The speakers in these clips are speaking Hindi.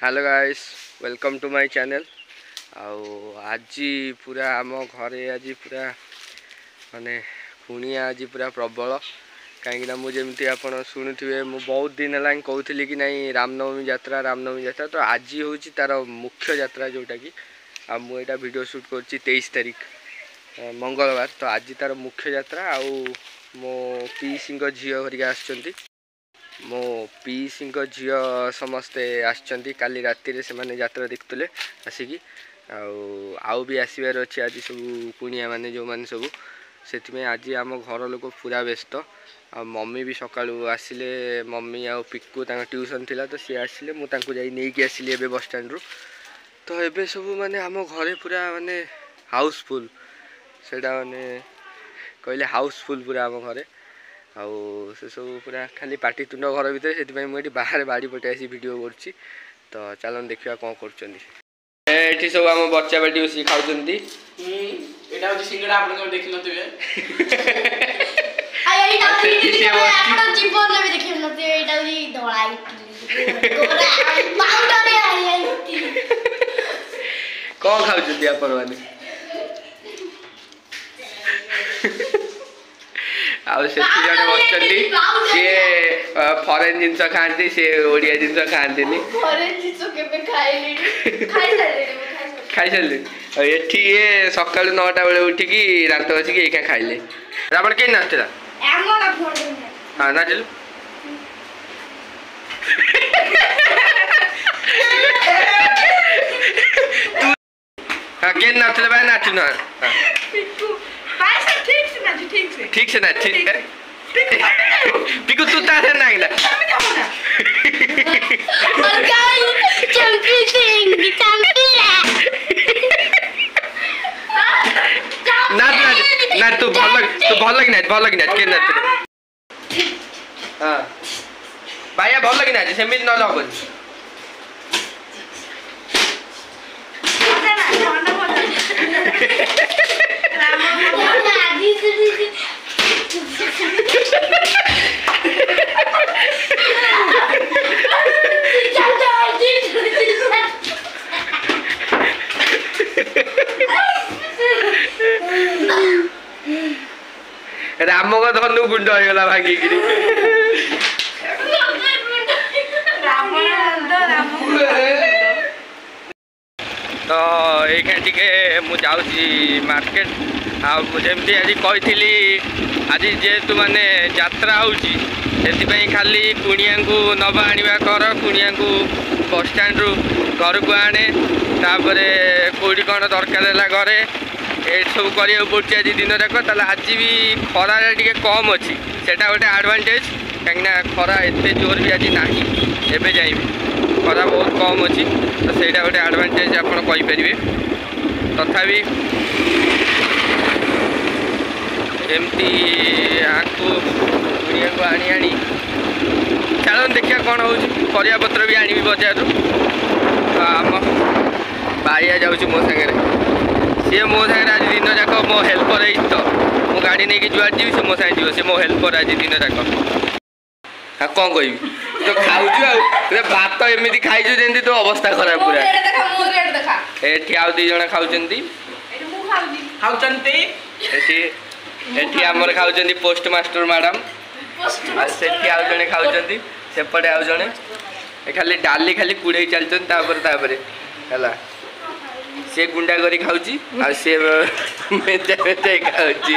Hello guys welcome to my channel. आज पूरा आम घरे आज पूरा माने कुणिया आज पूरा प्रबल कहीं मुझे आप शुणुवे मु बहुत दिन है कहूली कि नहीं रामनवमी यात्रा तो आज हूँ तार मुख्य यात्रा जोटा कि मुझा वीडियो शूट कर 23 तारीख मंगलवार। तो आज तार मुख्य यात्रा मो पीसी झील हरिका आसुँच मो पीसी झील समस्ते आसछंती काली राति से माने यात्रा देखुले आसिकी आउ भी आसबार अच्छे आज सब कुणिया माने जो माने सब से आज आम घर लोक पूरा व्यस्त आ मम्मी भी सका आसिले मम्मी आ पिकू ट्यूशन थिला तो सी आसिले मुझे नहीं आसिली एबे बस स्टैंड रू। तो एबे सब माने आम घरे पूरा माने हाउसफुल सेटा माने कहले हाउसफुल पूरा आम घरे आउ से सब पूरा खाली पाटी तुंड घर भितर से मुझे बाहर बाड़ी पटे आसी वीडियो कर। तो चलन देखा कौन कर सब आम बच्चा बाटी बस खाऊ कौन खाऊँ आपण मैंने आउ से जड़े बच्चे सी फरेन जिनस खाती सी ओडिया जिनस खाती खाई सारे ये सका 9टा बेले उठिकी दात बसिक ये खाइले आप कहीं नाचला हाँ नाचलु हाँ के नाचले भाई नाचु ना ठीक से ना ठीक है पिकू तू तारे ना गला ना तू भल लगी ना के नाच हाँ भाई भल लगी ना सेमि न लगन राम को धनु गुंड होगा भांगी तो ये मुझे मार्केट आमती आज कही आज जेहेतु माने यात्रा होची खाली कुणिया को नवा आनिबा कर कुणिया को बस स्टैंड रू घर को आने तापर कौटी कौन दरकार है घरे ये सब करा पड़े आज दिन जाक आज भी खरा टे कम अच्छी सेटा गोटे एडवांटेज कहीं खरा एत जोर भी आज ना एवं जाए खरा बहुत कम अच्छी तो सहीटा गोटे एडवांटेज आपरे तथापि एमती आपको कुणिया को आनी चलन देखिए कौन हो परिया पत्र भी आनी बजार तो आम बाइया जाऊँ मो सागर सी मो सागर आज दिन जाक मो हेल्पर है तो मो गाड़ी नहीं जुआर जी से मो सागे जी सी मो हेल्पर आज दिन जाक हाँ कौन कह तो खाऊ भात एमती खाई जमी तो अवस्था खराब पूरा एठी आउ दी जण एठी आमर खाऊँ पोस्ट मास्टर मैडम सेठी आउ जड़े खाऊँ सेपटे आउ जड़े खाली डाली खाली कुड़े चलते है सी गुंडा करी खाऊची आ सी मेचे मेचे खाऊची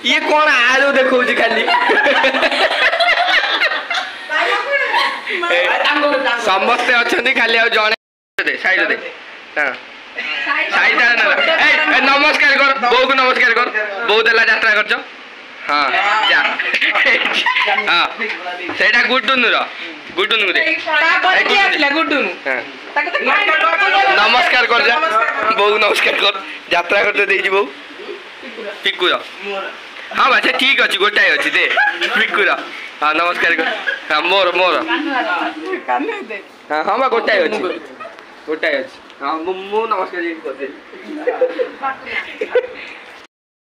ये कौन आलू देखो खाली समस्ते अच्छा खाली जड़े साइड दे हाँ नमस्कार कर बो को नमस्कार कर बो देला यात्रा कर हाँ जा हाँ सेटा गुड्डुनु दे नमस्कार कर जा बो नमस्कार कर यात्रा करते देजी बो पिकू हाँ बाछा ठीक अच्छे गोटाए अच्छी दे पिकू हाँ नमस्कार कर हाँ मोर हाँ हाँ गोटाए अच्छी हां मु नमस्कार जी कर दे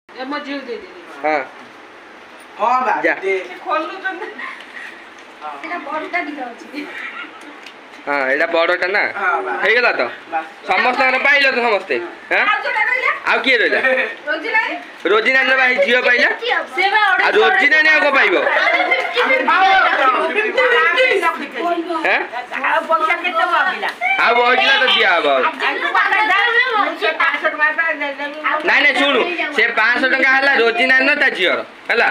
ए म जीव दे दे हां हां बा जा दे खोलनु त एटा बड़टा दिखा अछि हां एटा बड़टा ना हे गेला तो समस्त ने पाइलो तो समस्त हां आ जोटा रहला आ के रहला रोजी नाही रोजिना ने भाई झियो पाइला से बा आ रोजिना ने को पाइबो हैं आ बक्सा केते मागिला आ बगिला तो दिया अब नहीं नहीं शुणु से 500 टका हला रोजिना न ता झियो हला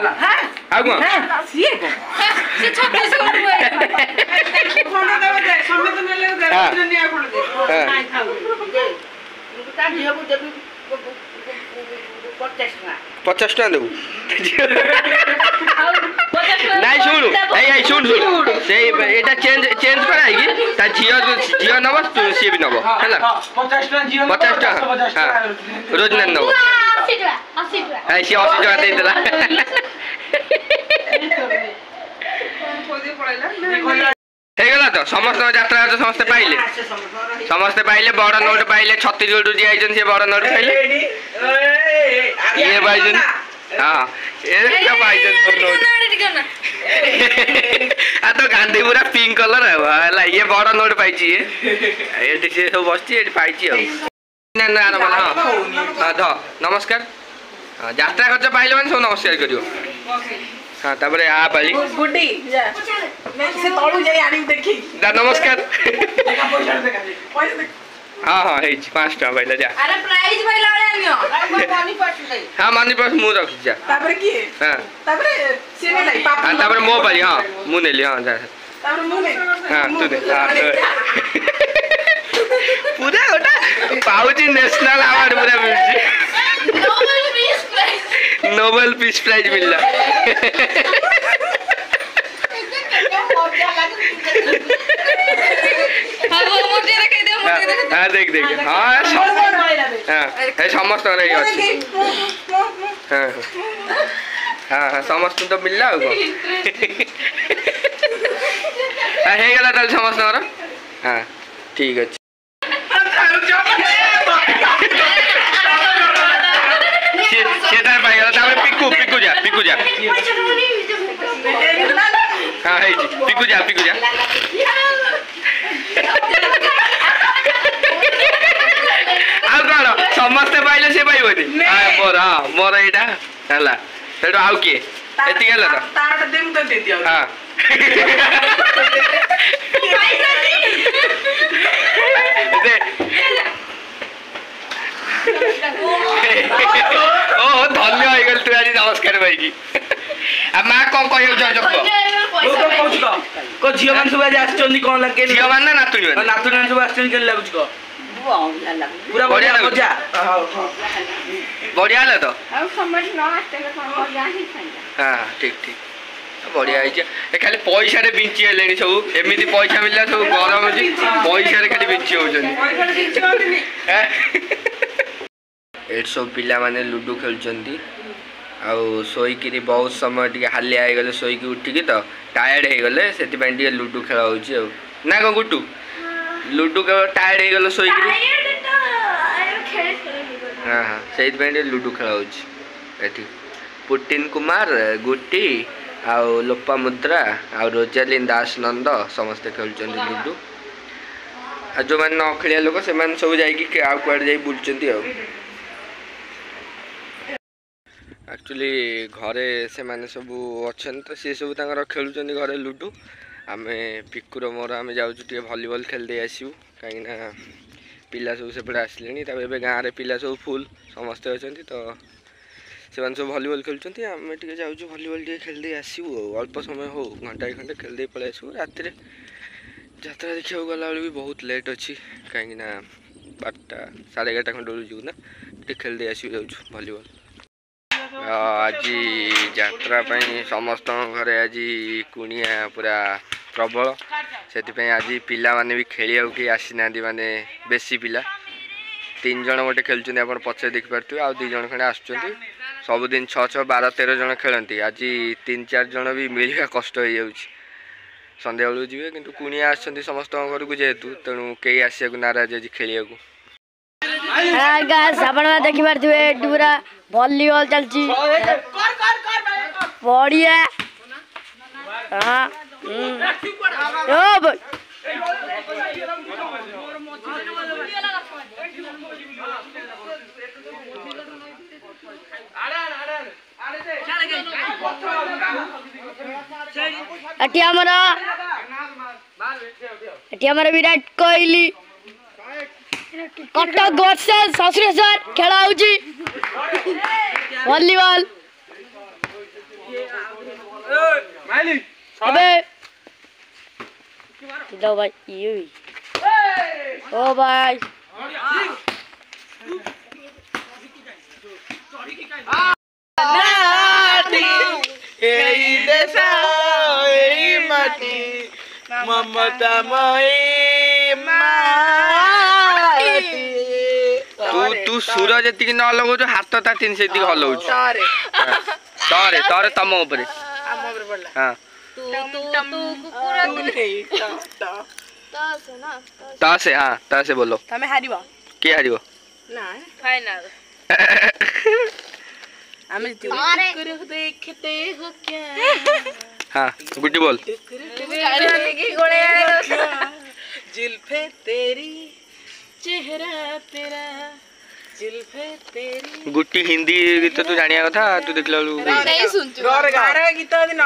आ को से 36 कोन देबे दे समेत नेले दे रोजिना कोन दे नाही खाऊ ता झियो को देबी 50 टका देबू नहीं शुणु ए शुण शुण से एटा चेंज कराई कि ता झियो नबो तू सी भी नबो हला 50 टका जीवन 50 टका हां रोजिना नबो 80 टका ए सी 80 टका दे देला हे गेला तो समस्त यात्रा तो समस्त पाइले बड़ नोट पाइले छत्तीसगढ़ जी आइजन से बड़ नोट पाइले ये भाईजन हां ए क्या भाईजन नोट आ तो गांधी पूरा पिंक कलर है वाला ये बड़ नोट पाइची ये एटी से सब बसची एटी पाइची ना ना ना हां ध नमस्कार यात्रा खर्च पाइले माने सब नमस्कार करियो हां ताबरे आ पाली गुड्डी जा मैं से तळु जाई आनी देखी दा नमस्कार देखा पैसा दे हां हां हे 5 टका पाइला जा अरे प्राइस भाई लाळे आनियो मनी पर्स दे हां मनी पर्स मु रख जा तापर की हां तापर से नै पापा हां तापर मो पाली हां मु नेली हां जा तापर मु नै हां तू दे पूरा ओटा पाउजी नेशनल अवार्ड पूरा मिलची नोबेल पीस प्राइज मिलला हाँ देख देख हाँ हाँ समस्त रही अच्छी हाँ हाँ हाँ समस्त तो मिलला हो हे गला ताल समस्त हाँ ठीक है सेटा पाई गला तापर पिकू जा हाँ है जी पिकू जा आ कौन समस्ते पाइले से पाइबनी मोर हाँ मोर एटा हला सेटो आउ के एति गेला तो तार देम तो दे दियो हां दे ओ धन्य हो गेल तू आज नमस्कार भाई जी आ मा कोन कहयो जो तो कहू को झियो मान सब आज आछचोनी कोन लगे झियो मान ना नातुनी मान नातुनी मान सब आछचोनी के लागुछ को पूरा बढ़िया मजा बढ़िया है तो अब समझ न आते के कोन जा ही खाइया हां ठीक ठीक बढ़िया है ए खाली पैसा रे बिंची हेलेनी सब एमिति पैसा मिलला सब गरम अछि पैसा रे खाली बिंची हो जनी पैसा बिंची होनी एट सब पिला माने लूडो खेलचंती आउ सोईकी बहुत समय टी हालिया हो गले सोईकी उठिकी तो टायर्ड हो गले से टी लूडो खेला होची ना को गुटू लूडो के टायर्ड हो गले सोईकी हाँ हाँ से लूडो खेला होची पुटिन कुमार गुटी आउ लोपा मुद्रा आउ रोजालिन दास नंद समस्ते खेलुचंती लूडो आ जो मैंने न खेलिया लोक से सब जाइए आउ कुआड़े जाई बुलचंती आ एक्चुअली घरे से माने सब अच्छा तो सी सब खेलुचंती घरे लूडो आमे पिकुर मोर आमे जाऊँ भलीबल खेल दे आसू कहीं पिला सब सेपटे आसले तब गाँव में पिला सब फुल समस्ते अच्छा तो से सब भलीबल खेलुंट आम टे जाऊँ भलीबल टे खेल दे आसू अल्प समय हो घंटा खंडे खेल दे पलि आसू रात यात्रा देखा गला भी बहुत लेट अच्छी कहीं 12टा 11:30 खंड बेलू ना टे खेल दे आसू जाऊँ भलीबल आज यात्रा समस्त घरे आज कुणिया पूरा प्रबल से आज पिला माने भी खेलिया कि आसी ना माने बेसी पिला 3 जन गोटे खेलुँच आप पचे देखिपे आ 2 जन खंडे आसुँच सबुदिन 6-6 12-13 जन खेलती आज 3-4 जन भी मिलवा कष्ट हो जाऊँगी संध्या बेलू जी कि कुणिया आसमस्त घर को जेहेतु तेणु कई आसिया नाराज आज खेलिया गाइस आपण देखि पारथिबे पूरा वॉलीबॉल चलची बढ़िया हां ओ भाई एटी हमारा विराट कोहली कटक वर्सेस ससुरेश्वर खेला होची वॉलीबॉल अबे जाओ भाई ये ओ भाई ममता मई तू सुर जति न लगौ हाथ ता तीन से हलौ तरे तरे तम ऊपर हां तासे हां तासे बोलो तमे हारिबो के हारिबो ना फाइनल हमें देखते हो क्या हां गुड्डी बोल जुल्फे तेरी चेहरा तेरा जुल्फे तेरी गुट्टी हिंदी गीत तू जानिया कथा तू देखला नहीं सुनछु गारे गीत दिन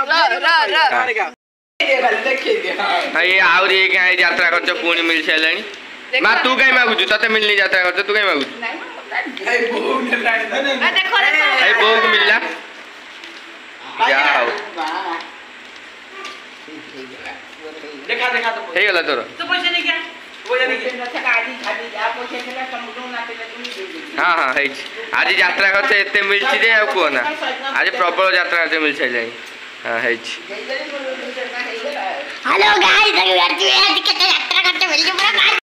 देखि दे हां ये आउर ये काय यात्रा करछ पुणी मिल छलानी मा तू काय मागुछु तते मिलनी यात्रा करछ तू काय मागुछु भाई बहु ने लाइन देखो ए बोग मिलला जाओ देखा देखा तो हे गला तोर तो पैसा नहीं क्या वो जाने की हां हां हे आज यात्रा करछ एते मिलछि जे आ को ना आज प्रबल यात्रा करछ मिल छलानी हां हे हेलो गाइस आज यात्रा करते मिल